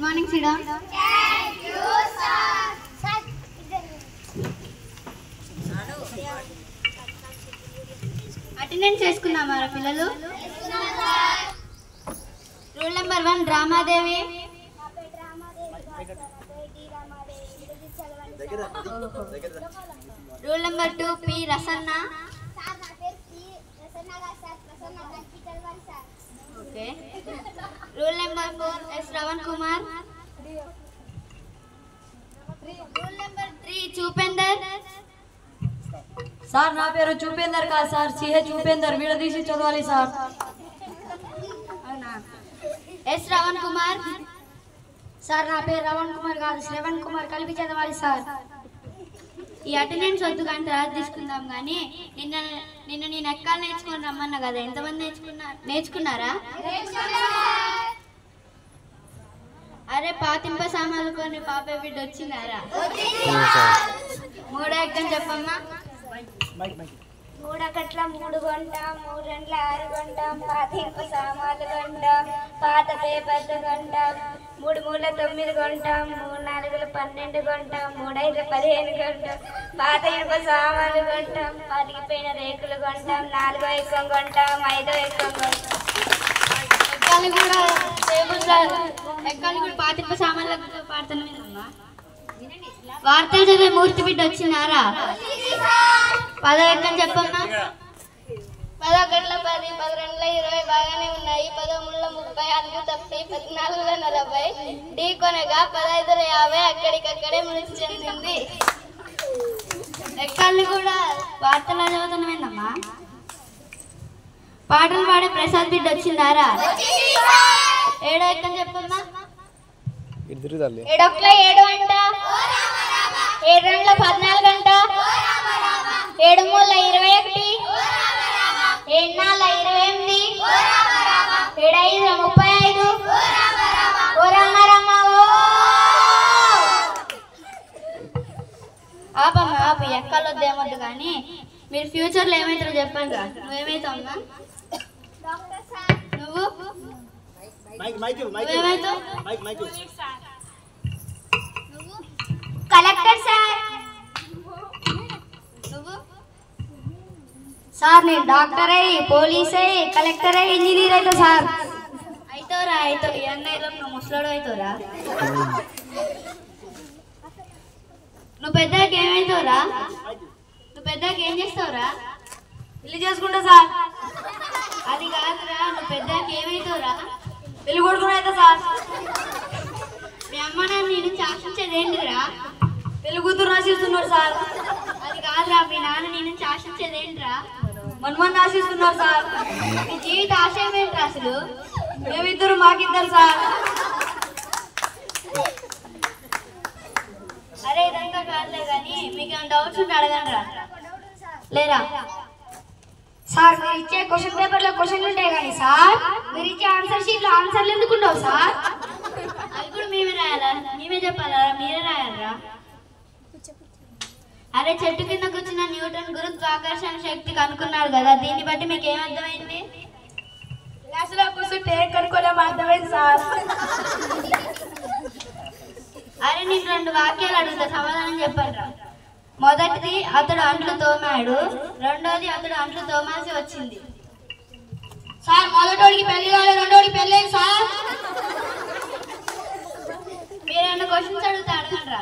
Morning సిడా. Attendance చేసుకున్నామా పిల్లలు? Roll number 1 Ramadevi. Roll number 2 P Rasanna. Okay. Roll number 4 S Shravan Kumar. Roll number 3 చూపేందర్. Sir నా పేరు చూపేందర్ కాదు సార్, సిహె చూపేందర్. విడదీసి చదవాలి సార్. అవునా? ఎస్ శ్రవణ్ కుమార్. సార్ నా పేరు రవణ్ కుమార్ కాదు, శ్రవణ్ కుమార్. కలిపి చదవాలి సార్. ఈ అటెండెన్స్ వద్దు కానీ తర్వాత తీసుకుందాం. కానీ నిన్న నేను ఎక్కాలు నేర్చుకొని రమ్మన్నా కదా, ఎంతమంది నేర్చుకున్నారా? అరే పాతింప సామాన్లు కొని పాపే బిడ్డ వచ్చినారా? 3 ఎక్కని చెప్పమ్మా. 3 ఒకట్ల 3 కొంటాం, 3 రెండ్ల 6 కొంటాం, పాతింప సామాన్లు కొంటాం, పాత పేపర్లు కొంటాం, 3 మూల 9 కొంటాం, 3 నాలుగులు 12 కొంటాం, 3 ఐదులు 15 కొంటాం, పాత ఇనుప సామాన్లు కొంటాం, పలిగిపోయిన రేకులు కొంటాం, 4వ ఎక్కం కొంటాం, 5వ ఎక్కం కొంటాం. ఎక్కాలి కూడా పాతింప సామాన్లు పాడుతున్నామా? వార్తలు చదివే మూర్తి బిడ్డ వచ్చినారా? 10వ ఎక్కని చెప్పమ్మా. 10 ఒకట్ల 10, 10 రెండ్ల 20 బాగానే ఉన్నాయి, 10 మూల 30, 4 తప్పి 14ల 40, ఢీ కొనగా 15ల 50 అక్కడికక్కడే మృతి చెందింది. ఎక్కాలని కూడా వార్తలు చదువుతున్నామేందమ్మా? పాటలు పాడే ప్రసాద్ బిడ్డ వచ్చిందారా? 7వ ఎక్కని చెప్పమ్మా. 7 ఒకట్ల 7 అంట, 7 రెండ్ల 14 అంట, 7 మూల 21, 7 నాలుగు 28, 7 ఐదు 35. ఆపమ్మా ఆపు, ఎక్కాలొద్దు ఏమొద్దు. కానీ మీరు ఫ్యూచర్లో ఏమవుతారో చెప్పండి రా. నువ్వేమవుతావమ్మా? నువ్వు నువ్వేమవుతావు? Collector sir. నువ్వు సార్ నేను డాక్టర్ అయ్యి, పోలీస్ అయ్యి, కలెక్టర్ అయ్యి, ఇంజనీర్ అవుతా సార్. అవుతావురా అవుతావు. ఈ అన్నయ్యలో నువ్వు ముసలాడు అవుతావురా. నువ్వు పెద్దకి ఏమవుతావురా? నువ్వు పెద్దకి ఏం చేస్తావురా? పెళ్లి చేసుకుంటా సార్. అది కాదురా, నువ్వు పెద్దకి ఏమవుతావురా? పెళ్లి కొడుకుని అయితే సార్. మీ అమ్మ నాన్న నేను శాసించేది ఏంటిరా? పెళ్లి కూతురు రాసిస్తున్నారు సార్. అది కాదురా, మీ నాన్న నేను శాసించేది ఏంటిరా? మనమని రాసిస్తున్నారు సార్. మీ జీవిత ఆశయం ఏంట్రా అసలు? మేమిద్దరు మాకిద్దరు సార్. అరే ఇదంతా కాదులే కానీ మీకు ఏమైనా డౌట్స్ ఉంటే అడగండి రా. లేరా? సార్ మీరు ఇచ్చే క్వశ్చన్ పేపర్లో క్వశ్చన్లు ఉంటాయి కానీ సార్ మీరు ఇచ్చే ఆన్సర్ షీట్లో ఆన్సర్లు ఎందుకు ఉండవు సార్? అవి కూడా మేమే రాయాలా? మేమే చెప్పాలా? మీరే రాయాలరా? అరే చెట్టు కింద కూర్చున్న న్యూటన్ గురుత్వాకర్షణ శక్తి కనుక్కున్నాడు కదా, దీన్ని బట్టి మీకు ఏం అర్థమైంది? క్లాసులో కూర్చుంటే కనుక్కోలేం అర్థమైంది సార్. అరే నేను 2 వాక్యాలు అడుగుతా, సమాధానం చెప్పండి రా. మొదటిది అతడు అంట్లు తోమాడు, రెండోది అతడు అంట్లు తోమాల్సి వచ్చింది. సార్ మొదటోడికి పెళ్లి కాలేదు, రెండోడికి పెళ్ళి సార్. మీరు 2 క్వశ్చన్స్ అడుగుతా, అడగండి రా.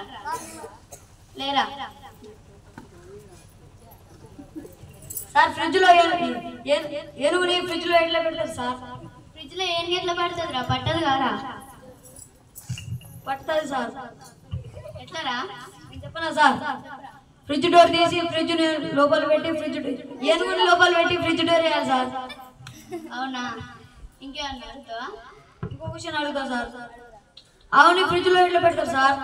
లేరా? సార్ ఫ్రిడ్జ్ లో ఏనుగుని ఫ్రిడ్జ్ లో ఎట్లా పెడతారు సార్? ఫ్రిడ్జ్ లో ఏం ఎట్లా పడుతుంది రా? పట్టదు కారా? పడుతుంది సార్. ఎట్లరా? నేను చెప్పనా సార్? ఫ్రిడ్జ్ డోర్ తీసి ఫ్రిడ్జ్ లోపల పెట్టి ఏనుగుని లోపల పెట్టి ఫ్రిడ్జ్ డోర్ వేయాలి సార్. అవునా? ఇంకేమన్నా అడుగుతావా? ఇంకో క్వశ్చన్ అడుగుతా సార్. ఆవుని ఫ్రిడ్జ్ లో ఎట్లా పెడతారు సార్?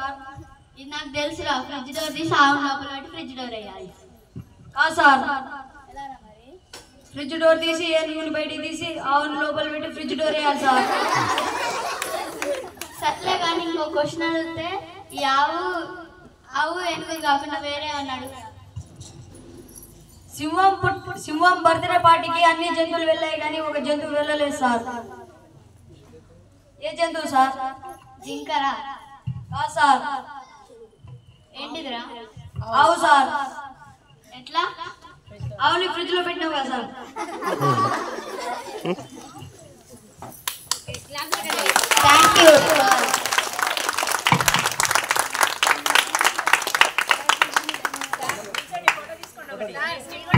ఇది నాకు తెలుసురా. ఫ్రిడ్జ్ డోర్ తీసి ఆవును లోపల పెట్టి ఫ్రిడ్జ్ డోర్ వేయాలి. కాదు సార్, ఫ్రిడ్జ్ డోర్ తీసి ఏనుగుని బయటికి తీసి ఆవుని లోపల పెట్టి ఫ్రిడ్జ్ డోర్ వేయాలి సార్. సర్లే కానీ ఇంకో క్వశ్చన్ అడిగితే ఈ ఆవు ఏనుగు కాకుండా వేరే అన్నాడు. సింహం బర్త్డే పార్టీకి అన్ని జంతువులు వెళ్ళాయి కానీ ఒక జంతువు వెళ్ళలేదు సార్. ఏ జంతువు సార్? జింకరా? కాదు సార్. ఏంటిదిరా? ఆవు సార్. ఎట్లా? ఆవుని ఫ్రిడ్జ్ లో పెట్టినావు కదా సార్.